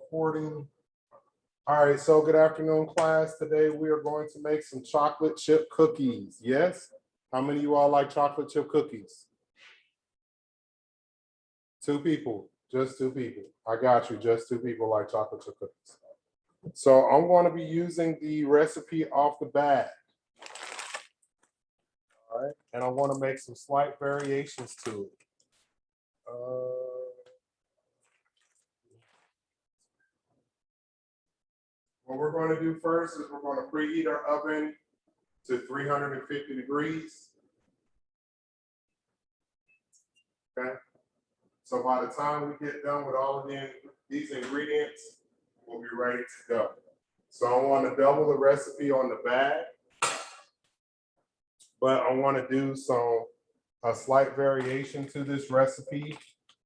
recording. All right, so good afternoon, class. Today we are going to make some chocolate chip cookies. Yes? How many of you all like chocolate chip cookies? 2 people, just 2 people. I got you, just 2 people like chocolate chip cookies. So I'm going to be using the recipe off the bag. All right, and I want to make some slight variations to it. What we're going to do first is we're going to preheat our oven to 350 degrees. Okay. So by the time we get done with all of these ingredients, we'll be ready to go. So I want to double the recipe on the bag, but I want to do a slight variation to this recipe.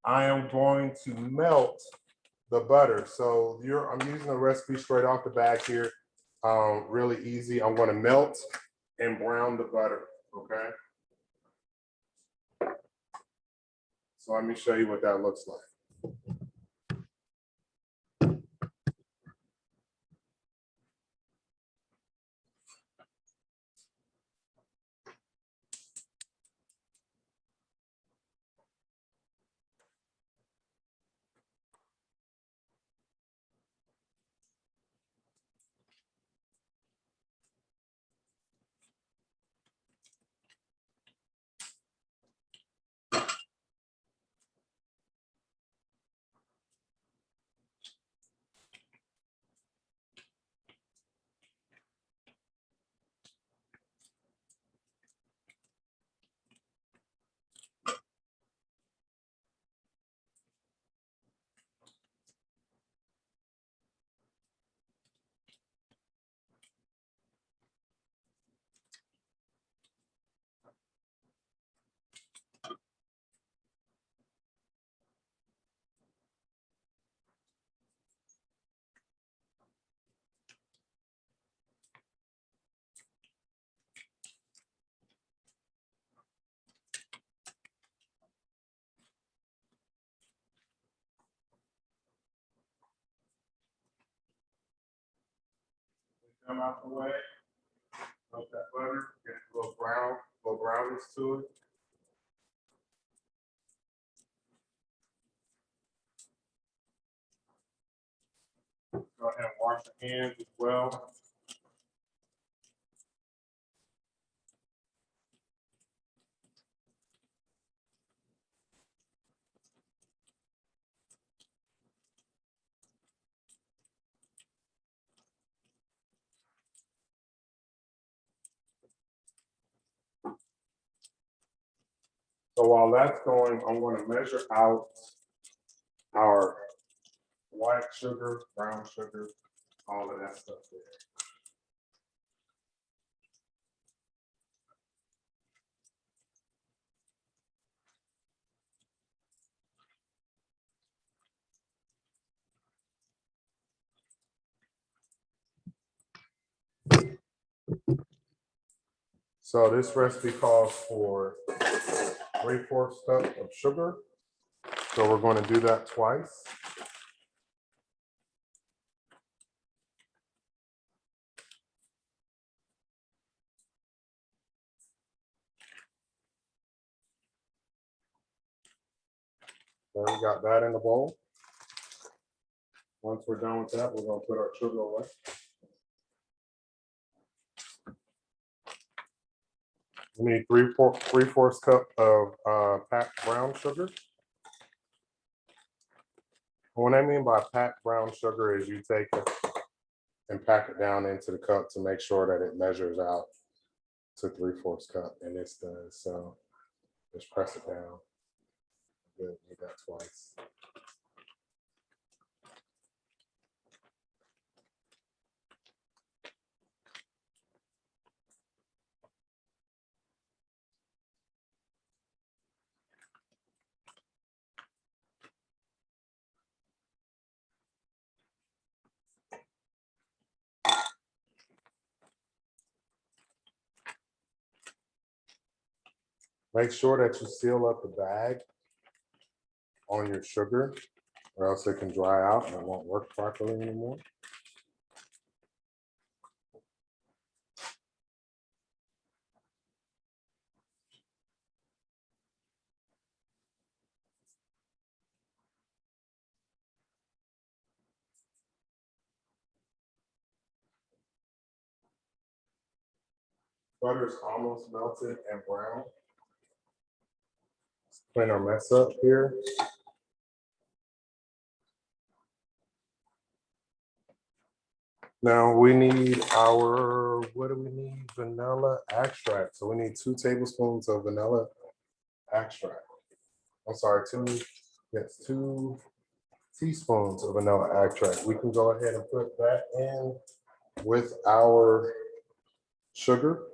I am going to melt the butter. So I'm using a recipe straight off the bag here. Really easy. I'm going to melt and brown the butter. Okay. So let me show you what that looks like. Come out the way. Melt that butter, get a little brownness to it. Go ahead and wash your hands as well. So while that's going, I'm going to measure out our white sugar, brown sugar, all of that stuff there. So this recipe calls for 3/4 cup of sugar. So we're going to do that twice. So we got that in the bowl. Once we're done with that, we're going to put our sugar away. We need 3/4 cup of packed brown sugar. What I mean by packed brown sugar is you take it and pack it down into the cup to make sure that it measures out to 3/4 cup, and this does. So just press it down. Good, do that twice. Make sure that you seal up the bag on your sugar or else it can dry out and it won't work properly anymore. Butter's almost melted and brown. Let's clean our mess up here. Now we need our, what do we need? Vanilla extract. So we need 2 tablespoons of vanilla extract. I'm sorry, 2 teaspoons of vanilla extract. We can go ahead and put that in with our sugar.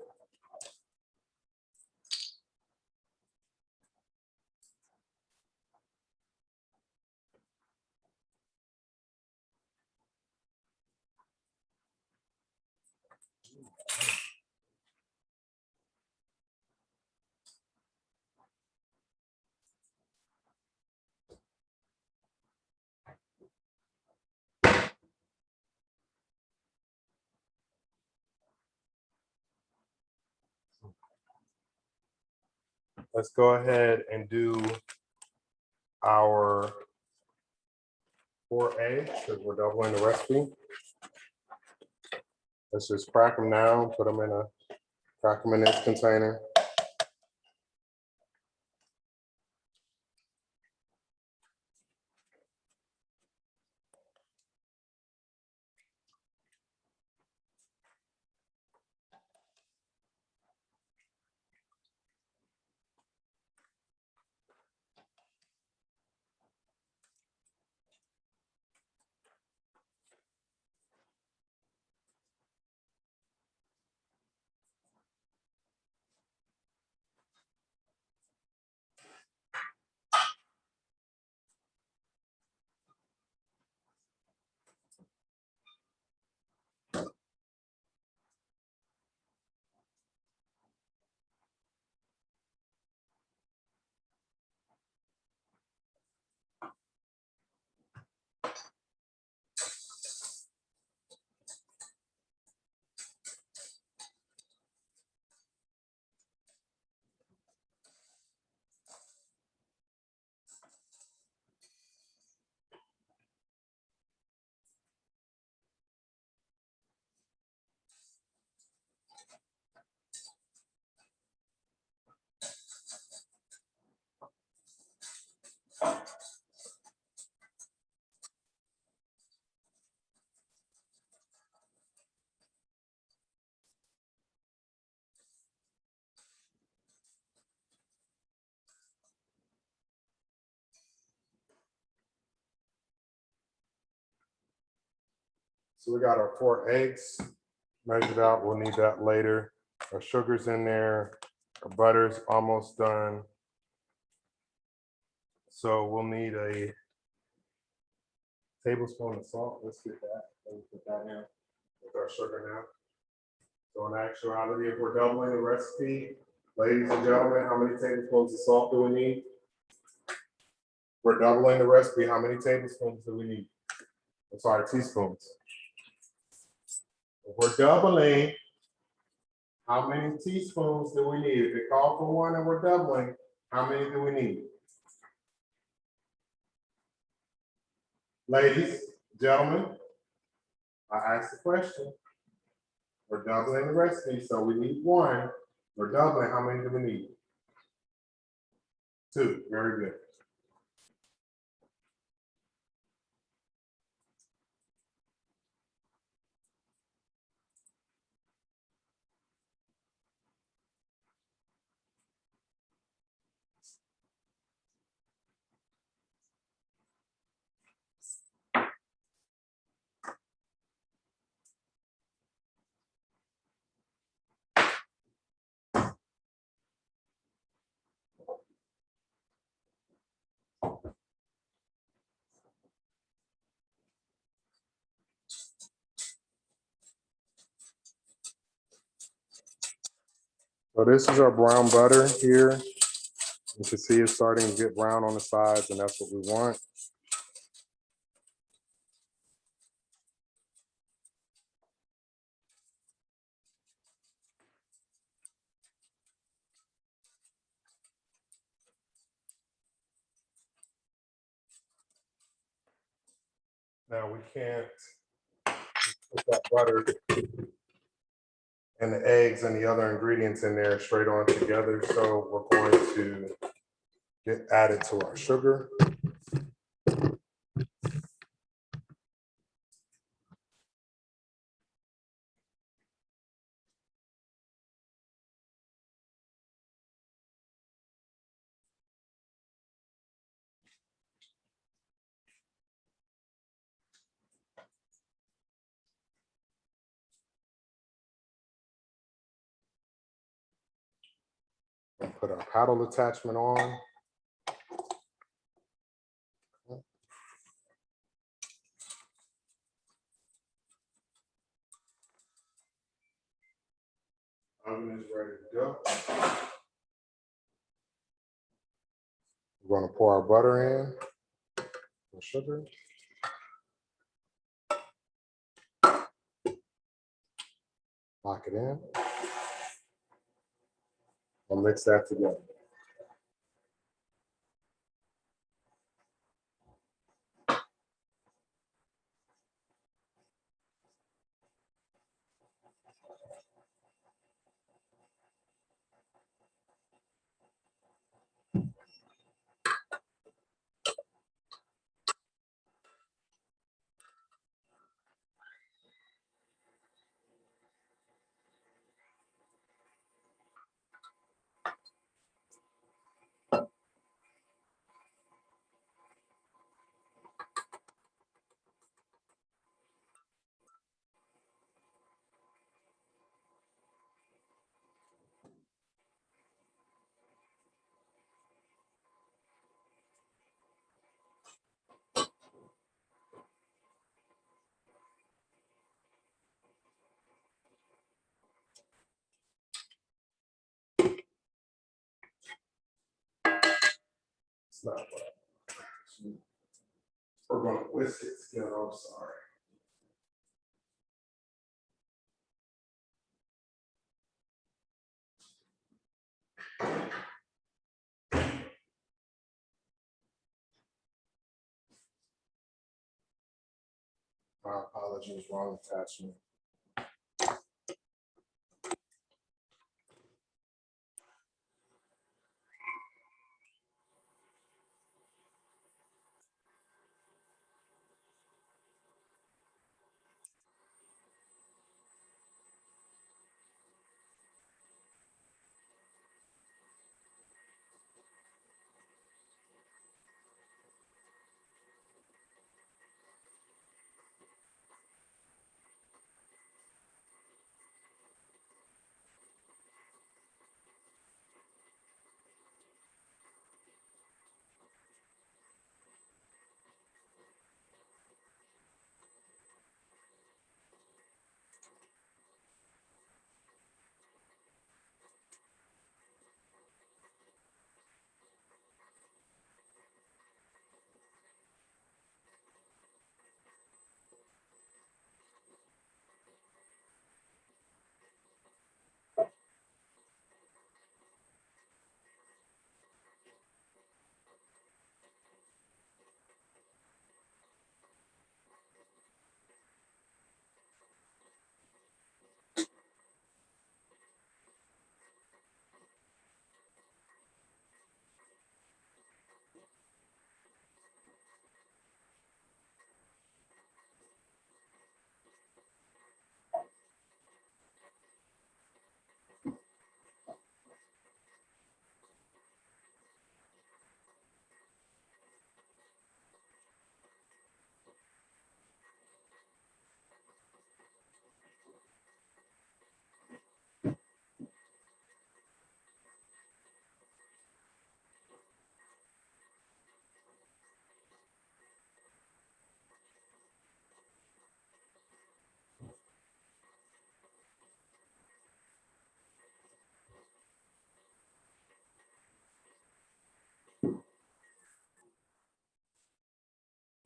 Let's go ahead and do our 4 eggs because we're doubling the recipe. Let's just crack them down, crack them in this container. So we got our 4 eggs measured out. We'll need that later. Our sugar's in there. Our butter's almost done. So we'll need a tablespoon of salt. Let's get that. Let's put that in with our sugar now. So in actuality, if we're doubling the recipe, ladies and gentlemen, how many tablespoons of salt do we need? We're doubling the recipe. How many tablespoons do we need? I'm sorry, teaspoons. If we're doubling, how many teaspoons do we need? If it called for 1 and we're doubling, how many do we need? Ladies, gentlemen, I asked the question. We're doubling the recipe, so we need 1. We're doubling, how many do we need? 2, very good. So this is our brown butter here. You can see it's starting to get brown on the sides, and that's what we want. Now we can't put that butter and the eggs and the other ingredients in there straight on together. So we're going to add it to our sugar. And put our paddle attachment on. Oven is ready to go. We're going to pour our butter in, the sugar. Lock it in. I'll mix that together. It's not what we're going to whisk it together. I'm sorry. My apologies, wrong attachment.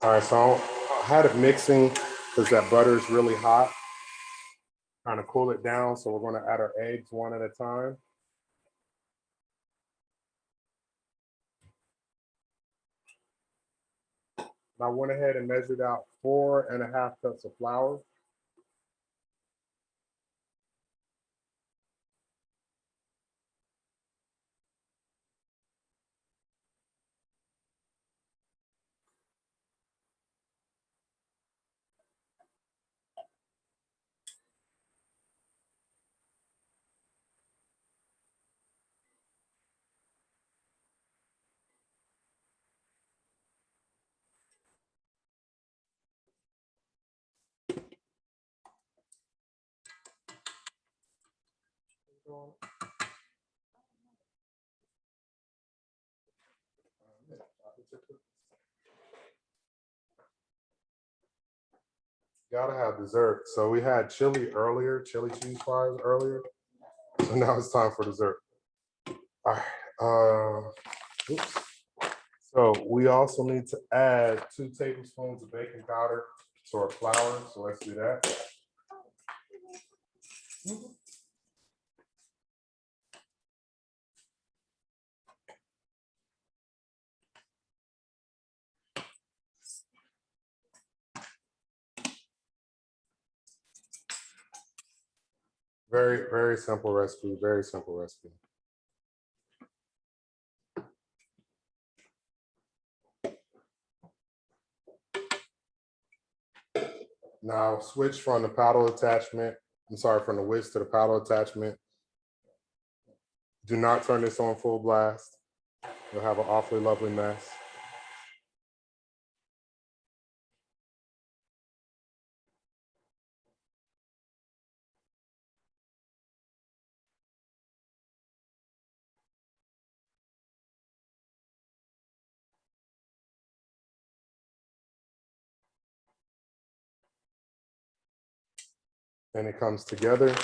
All right, so I had it mixing because that butter is really hot. Kind of cool it down. So we're going to add our eggs one at a time. I went ahead and measured out 4.5 cups of flour. Gotta have dessert. So we had chili earlier, chili cheese fries earlier. So now it's time for dessert. All right. Oops. So we also need to add 2 tablespoons of baking powder to our flour. So let's do that. Very, very simple recipe, very simple recipe. Now switch from the paddle attachment. I'm sorry, from the whisk to the paddle attachment. Do not turn this on full blast. You'll have an awfully lovely mess. And it comes together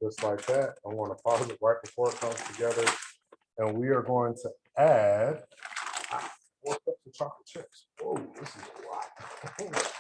just like that. I want to pause it right before it comes together. And we are going to add 4 cups of chocolate chips. Oh, this is a lot.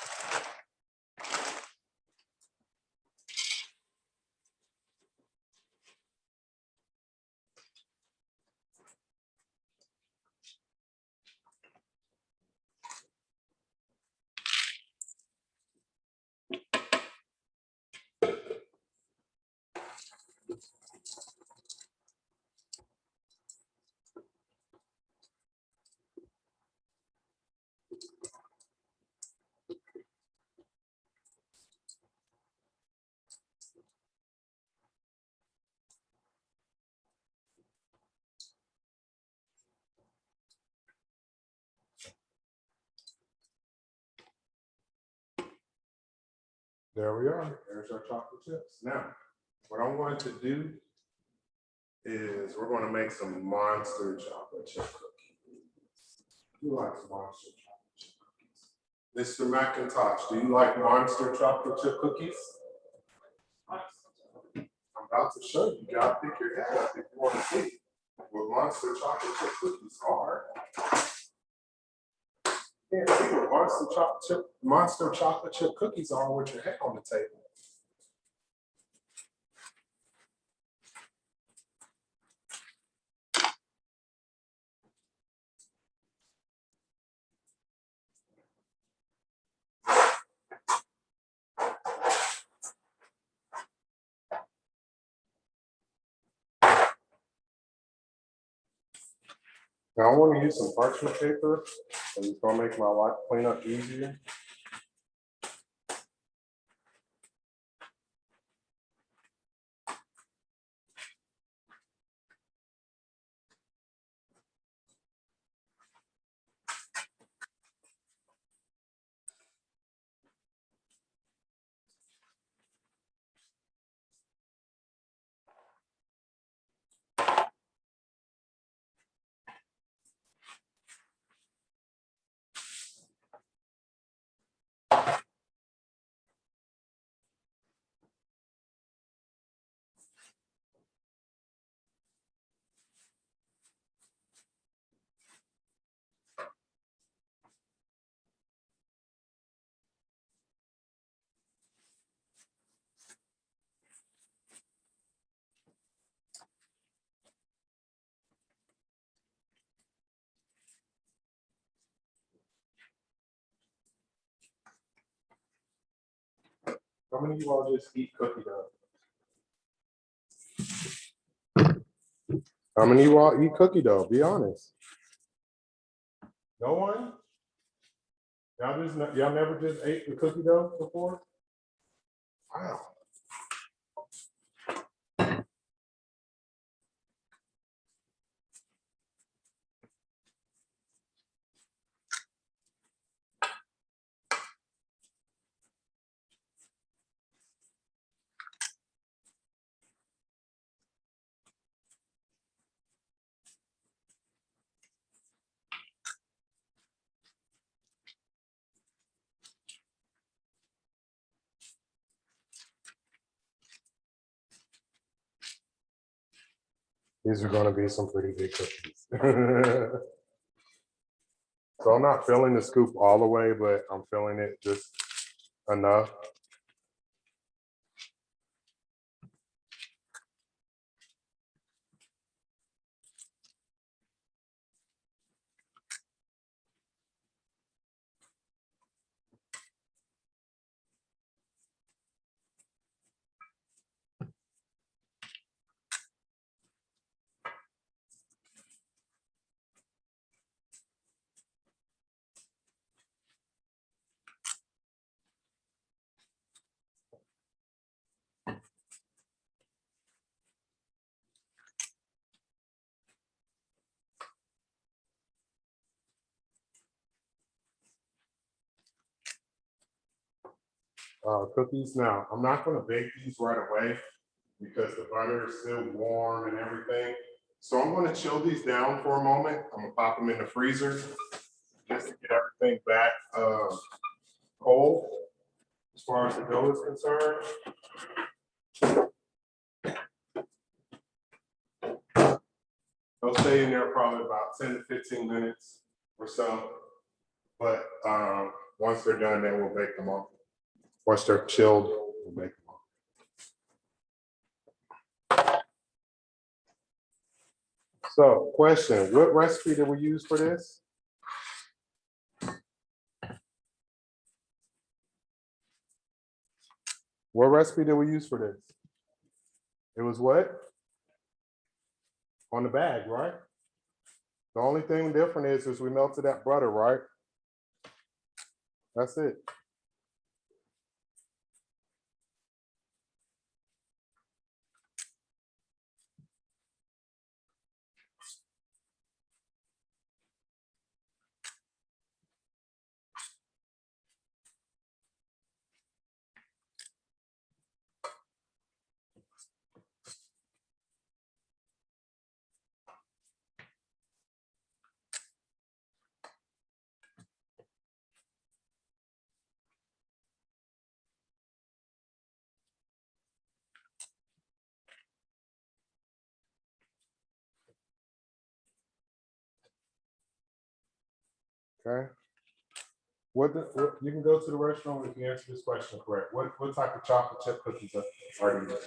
There we are. There's our chocolate chips. Now, what I'm going to do is we're going to make some monster chocolate chip cookies. Who likes monster chocolate chip cookies? Mr. McIntosh, do you like monster chocolate chip cookies? I'm about to show you. You gotta pick your head up if you want to see what monster chocolate chip cookies are. You can't see what monster chocolate chip cookies are with your head on the table. Now I want to use some parchment paper, and it's gonna make my life cleanup easier. many of you all just eat cookie dough? How many of you all eat cookie dough? Be honest. No one? Y'all never just ate the cookie dough before? Wow. These are going to be some pretty big cookies. So I'm not filling the scoop all the way, but I'm filling it just enough. Cookies. Now, I'm not going to bake these right away because the butter is still warm and everything. So I'm going to chill these down for a moment. I'm going to pop them in the freezer just to get everything back cold as far as the dough is concerned. They'll stay in there probably about 10 to 15 minutes or so. But once they're done, then we'll bake them off. Once they're chilled, we'll bake them off. So, question, what recipe did we use for this? What recipe did we use for this? It was what? On the bag, right? The only thing different is we melted that butter, right? That's it. Okay. What you can go to the restaurant if you answer this question correct. What type of chocolate chip cookies are these?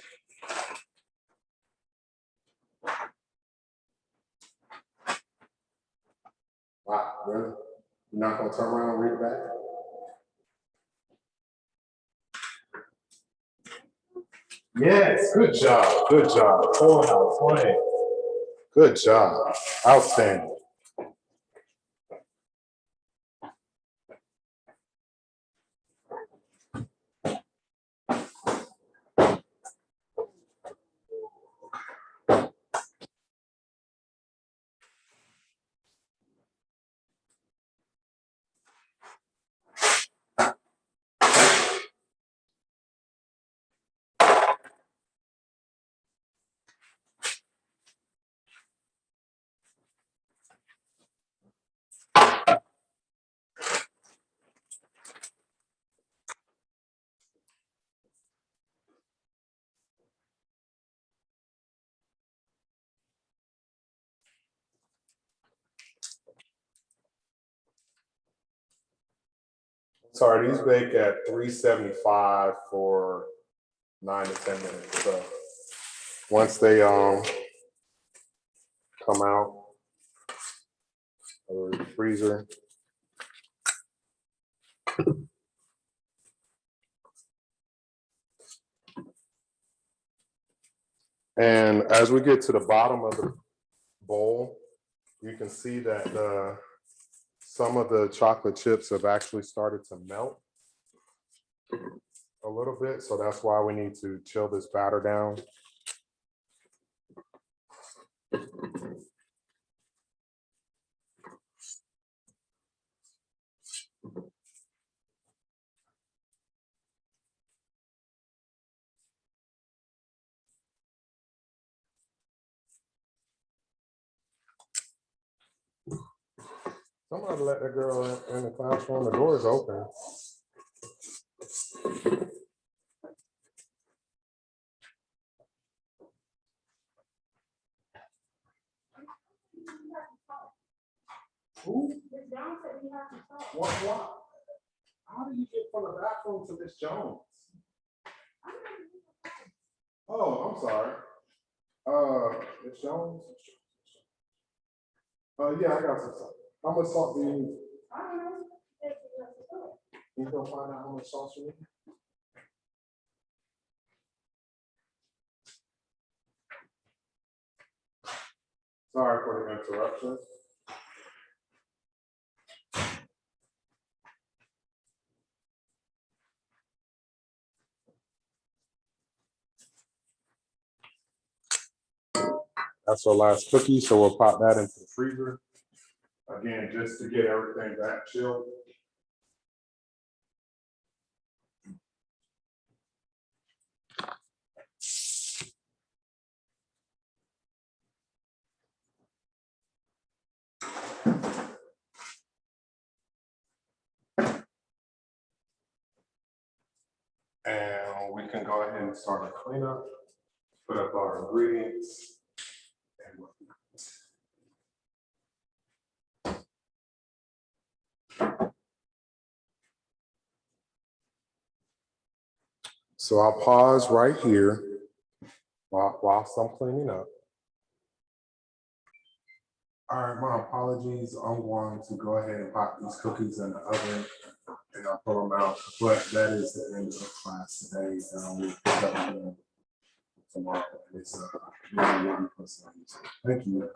Wow, really? You're not gonna turn around and read it back? Yes, good job, good job. Full house, go ahead. Good job, outstanding. Sorry, these bake at 375 for 9 to 10 minutes. So once they come out of the freezer, And as we get to the bottom of the bowl, you can see that some of the chocolate chips have actually started to melt a little bit. So that's why we need to chill this batter down. Somebody let that girl in the classroom. The door is open. Who? What? How do you get from the bathroom to Miss Jones? Oh, I'm sorry. Miss Jones? Yeah, I got some salt. How much salt do you need? I don't know. You gonna find out how much salt you need? Sorry for the interruption. That's our last cookie, so we'll pop that into the freezer. Again, just to get everything back chilled. And we can go ahead and start a cleanup, put up our ingredients. And so I'll pause right here whilst I'm cleaning up. All right, my apologies. I'm going to go ahead and pop these cookies in the oven and I'll pull them out. But that is the end of class today. We'll pick up again tomorrow. It's really, really personal. Thank you.